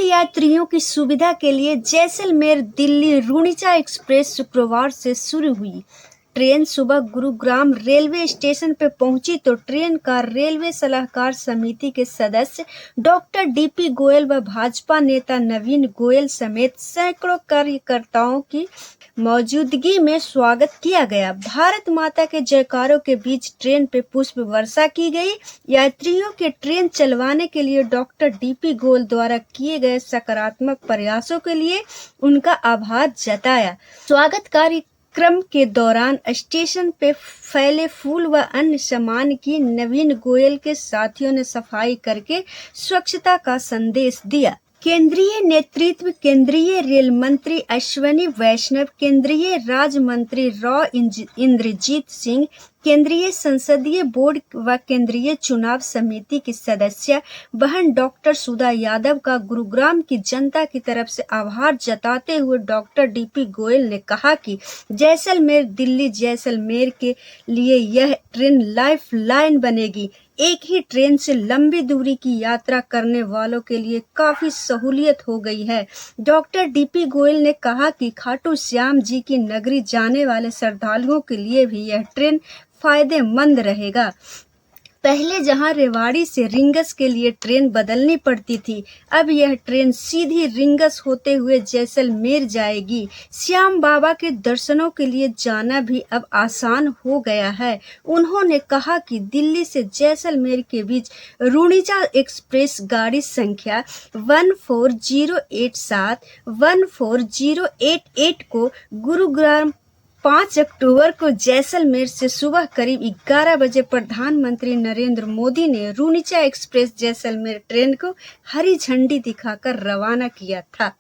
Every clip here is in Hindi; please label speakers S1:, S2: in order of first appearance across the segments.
S1: यात्रियों की सुविधा के लिए जैसलमेर दिल्ली रुणिचा एक्सप्रेस शुक्रवार से शुरू हुई। ट्रेन सुबह गुरुग्राम रेलवे स्टेशन पर पहुंची तो ट्रेन का रेलवे सलाहकार समिति के सदस्य डॉक्टर डीपी गोयल व भाजपा नेता नवीन गोयल समेत सैकड़ों कार्यकर्ताओं की मौजूदगी में स्वागत किया गया। भारत माता के जयकारों के बीच ट्रेन पे पुष्प वर्षा की गई। यात्रियों के ट्रेन चलवाने के लिए डॉक्टर डीपी गोयल द्वारा किए गए सकारात्मक प्रयासों के लिए उनका आभार जताया। स्वागत कार्यक्रम के दौरान स्टेशन पे फैले फूल व अन्य सामान की नवीन गोयल के साथियों ने सफाई करके स्वच्छता का संदेश दिया। केंद्रीय नेतृत्व केंद्रीय रेल मंत्री अश्विनी वैष्णव, केंद्रीय राज्य मंत्री राव इंद्रजीत सिंह, केंद्रीय संसदीय बोर्ड व केंद्रीय चुनाव समिति की सदस्य बहन डॉक्टर सुधा यादव का गुरुग्राम की जनता की तरफ से आभार जताते हुए डॉक्टर डीपी गोयल ने कहा कि जैसलमेर दिल्ली जैसलमेर के लिए यह ट्रेन लाइफ लाइन बनेगी। एक ही ट्रेन से लंबी दूरी की यात्रा करने वालों के लिए काफी सहूलियत हो गई है। डॉक्टर डीपी गोयल ने कहा कि खाटू श्याम जी की नगरी जाने वाले श्रद्धालुओं के लिए भी यह ट्रेन फायदेमंद रहेगा। पहले जहां रेवाड़ी से रिंगस के लिए ट्रेन बदलनी पड़ती थी, अब यह ट्रेन सीधी रिंगस होते हुए जैसलमेर जाएगी। श्याम बाबा के दर्शनों के लिए जाना भी अब आसान हो गया है। उन्होंने कहा कि दिल्ली से जैसलमेर के बीच रुणिचा एक्सप्रेस गाड़ी संख्या 14087-14088 को गुरुग्राम 5 अक्टूबर को जैसलमेर से सुबह करीब 11 बजे प्रधानमंत्री नरेंद्र मोदी ने रुणिचा एक्सप्रेस जैसलमेर ट्रेन को हरी झंडी दिखाकर रवाना किया था।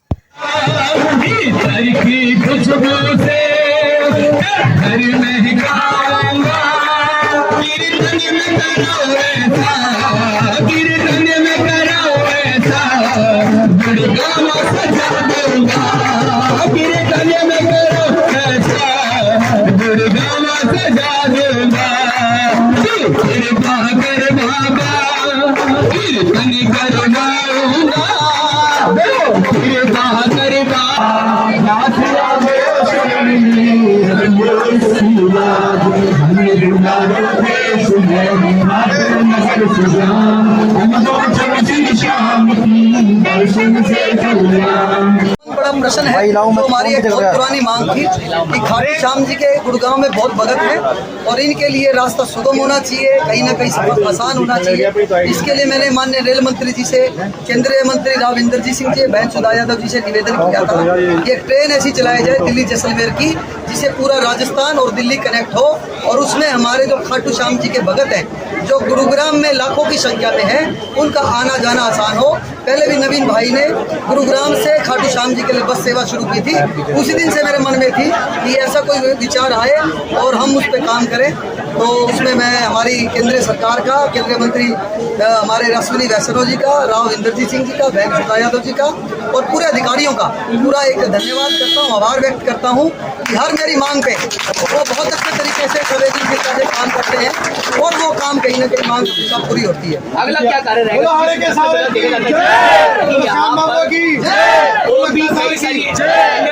S2: बड़ा प्रश्न है तो हमारी एक बहुत पुरानी मांग थी कि खाटू श्याम जी के गुरुग्राम में बहुत भगत हैं और इनके लिए रास्ता सुगम होना चाहिए, कहीं ना कहीं सफर आसान होना चाहिए। इसके लिए मैंने माननीय रेल मंत्री जी से, केंद्रीय मंत्री राव इंद्रजीत सिंह जी, बहन सुधा यादव जी से निवेदन किया था कि एक ट्रेन ऐसी चलाई जाए दिल्ली जैसलमेर की जिसे पूरा राजस्थान और दिल्ली कनेक्ट हो और उसमें हमारे जो खाटू श्याम जी के भगत हैं जो गुरुग्राम में लाखों की संख्या में हैं उनका आना जाना आसान हो। पहले भी नवीन भाई ने गुरुग्राम से खाटू श्याम जी के लिए बस सेवा शुरू की थी। उसी दिन से मेरे मन में थी कि ऐसा कोई विचार आए और हम उस पर काम करें। तो उसमें मैं हमारी केंद्रीय सरकार का, केंद्रीय मंत्री हमारे अश्विनी वैष्णव जी का, राव इंद्रजीत सिंह जी का, बहन सुधा यादव जी का और पूरे अधिकारियों का पूरा एक धन्यवाद करता हूँ, आभार व्यक्त करता हूँ कि हर मेरी मांग पे वो बहुत अच्छे तरीके से संवेदनशीलता से काम करते हैं और वो काम कहीं ना कहीं मांग सब पूरी होती है।
S3: अगला क्या कार्य रहेगा?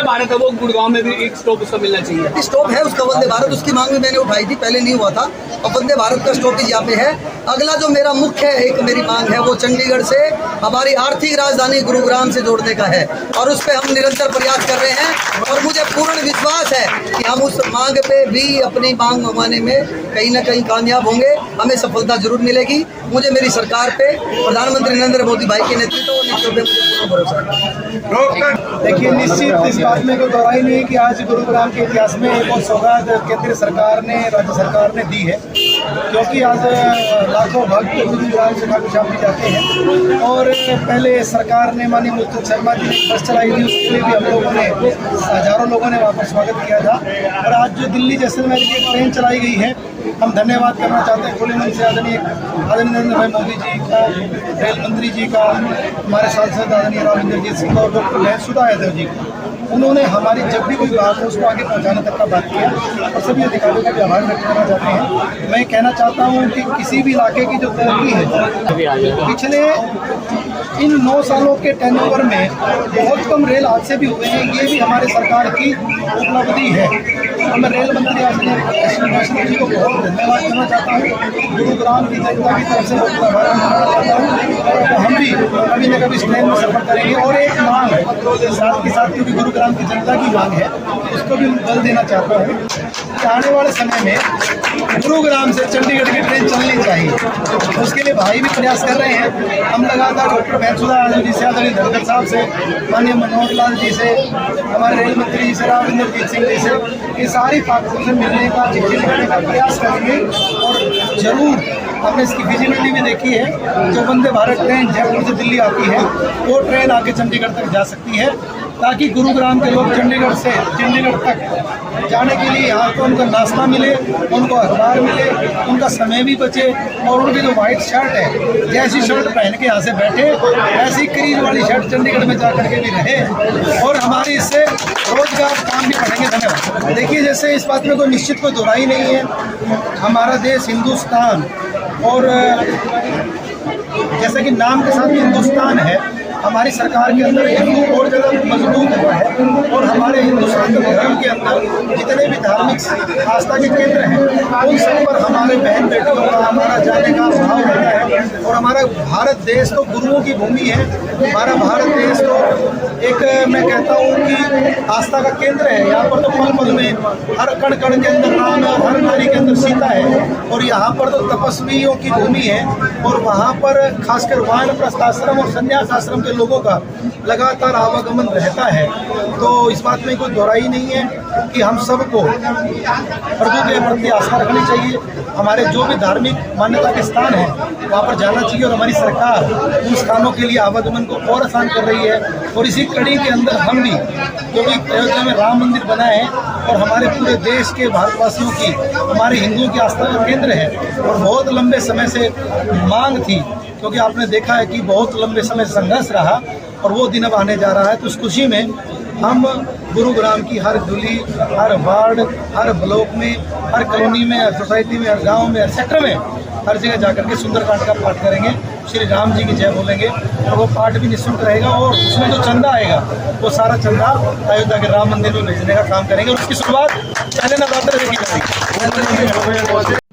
S3: भारत है वो गुड़गांव में भी एक स्टॉप उसका मिलना चाहिए।
S2: स्टॉप है उसका वंदे भारत, उसकी मांग भी मैंने उठाई थी, पहले नहीं हुआ था और वंदे भारत का स्टॉपेज यहाँ पे है। अगला जो मेरा मुख्य एक मेरी मांग है वो चंडीगढ़ से हमारी आर्थिक राजधानी गुरुग्राम से जोड़ने का है और उस पर हम निरंतर प्रयास कर रहे हैं और मुझे पूर्ण विश्वास है कि हम उस मांग पे भी अपनी मांग मंगवाने में कहीं ना कहीं कामयाब होंगे, हमें सफलता जरूर मिलेगी। मुझे मेरी सरकार पे प्रधानमंत्री नरेंद्र मोदी भाई के नेतृत्व और नीतियों पे मुझे पूर्ण भरोसा है।
S4: देखिए, निश्चित इस बात में कोई दोहराई नहीं है कि आज गुरुग्राम के इतिहास में एक और सौगात केंद्र सरकार ने, राज्य सरकार ने दी है, क्योंकि आज लाखों भक्त गुरुग्राम से खाटू श्याम जी जाते हैं और पहले सरकार ने माननीय मुस्तफा शर्मा जी ने बस चलाई थी, उसके लिए भी हम लोगों ने हजारों लोगों ने वहाँ पर स्वागत किया था और आज जो दिल्ली जैसलमेर की ट्रेन चलाई गई है हम धन्यवाद करना चाहते हैं खुले मन से आदरणीय नरेंद्र भाई मोदी जी का, रेल मंत्री जी का, हमारे सांसद आदरणीय राव इंद्रजीत सिंह और डॉक्टर बहन सुधा यादव जी का। उन्होंने हमारी जब भी कोई बात है उसको आगे पहुंचाने तक का बात किया और सभी अधिकारियों का भी आभार व्यक्त करना चाहते हैं। मैं कहना चाहता हूं कि किसी भी इलाके की जो तरक्की है पिछले इन 9 सालों के टेनओवर में बहुत कम रेल हादसे भी हुए हैं। ये भी हमारे सरकार की उपलब्धि है। और मैं रेल मंत्री अश्विनी वैष्णव जी को बहुत धन्यवाद देना चाहता हूँ। गुरुग्राम की जनता की तरफ से बहुत आभार मानना चाहता हूँ। तो हम भी कभी न कभी इस ट्रेन में सफर करेंगे। और एक मांग साथ के साथ, क्योंकि गुरुग्राम की जनता की मांग है, उसको भी बल देना चाहता हूँ कि आने वाले समय में गुरुग्राम से चंडीगढ़ की ट्रेन चलनी चाहिए। उसके लिए भाई भी प्रयास कर रहे हैं। हम लगातार डॉक्टर महसूदा जी से, आदरणीय धनखड़ साहब से, माननीय मनोहर लाल जी से, हमारे रेल मंत्री जी से, राविंदरजीत सिंह जी से, ये सारी ताकतों से मिलने का, चिट्ठी लिखने का प्रयास करेंगे। और जरूर हमने इसकी विजिबिलिटी भी देखी है। जो वंदे भारत ट्रेन जयपुर से दिल्ली आती है, वो ट्रेन आके चंडीगढ़ तक जा सकती है, ताकि गुरुग्राम के लोग चंडीगढ़ से चंडीगढ़ तक जाने के लिए यहाँ पर उनको नाश्ता मिले, उनको अखबार मिले, उनका समय भी बचे। और उनकी जो वाइट शर्ट है, जैसी शर्ट पहन के यहाँ से बैठे, ऐसी क्रीज वाली शर्ट चंडीगढ़ में जा करके भी रहे। और हमारी इससे रोजगार काम भी बढ़ेंगे। धन्यवाद। देखिए, जैसे इस बात में कोई निश्चित कोई दोहराई नहीं है, हमारा देश हिंदुस्तान, और जैसे कि नाम के साथ हिंदुस्तान है, हमारी सरकार के अंदर हिंदू और ज़्यादा मजबूत हुआ है। और हमारे हिंदुस्तान धर्म के अंदर जितने भी धार्मिक आस्था के केंद्र हैं, उन सब पर हमारे बहन बेटियों का, हमारा जाने का भाव रहता है। और हमारा भारत देश तो गुरुओं की भूमि है। हमारा भारत देश तो एक, मैं कहता हूँ कि आस्था का केंद्र है। यहाँ पर तो पल पल में, हर कण कण के अंदर राम है, हर नारी के अंदर सीता है। और यहाँ पर तो तपस्वियों की भूमि है। और वहाँ पर खासकर वानप्रस्थ आश्रम और संन्यास आश्रम के लोगों का लगातार आवागमन रहता है। तो इस बात में कोई दोहराई नहीं है कि हम सबको प्रभु के प्रति आस्था रखनी चाहिए। हमारे जो भी धार्मिक मान्यता के स्थान हैं, वहाँ पर जाना चाहिए। और हमारी सरकार उन स्थानों के लिए आवागमन को और आसान कर रही है। और इसी कड़ी के अंदर हम भी, क्योंकि अयोध्या में राम मंदिर बना है और हमारे पूरे देश के भारतवासियों की, हमारे हिंदुओं की आस्था का केंद्र है। और बहुत लंबे समय से मांग थी, क्योंकि आपने देखा है कि बहुत लंबे समय संघर्ष रहा, और वो दिन अब आने जा रहा है। तो इस खुशी में हम गुरुग्राम की हर गली, हर वार्ड, हर ब्लॉक में, हर कॉलोनी में, हर सोसाइटी में, हर गांव में, हर सेक्टर में, हर जगह जाकर के सुंदरकांड का पाठ करेंगे, श्री राम जी की जय बोलेंगे। और वो पाठ भी निःशुल्क रहेगा। और उसमें जो चंदा आएगा, वो सारा चंदा अयोध्या के राम मंदिर में भेजने का काम करेंगे। और उसकी शुरुआत पहले नवरात्र से की जाएगी।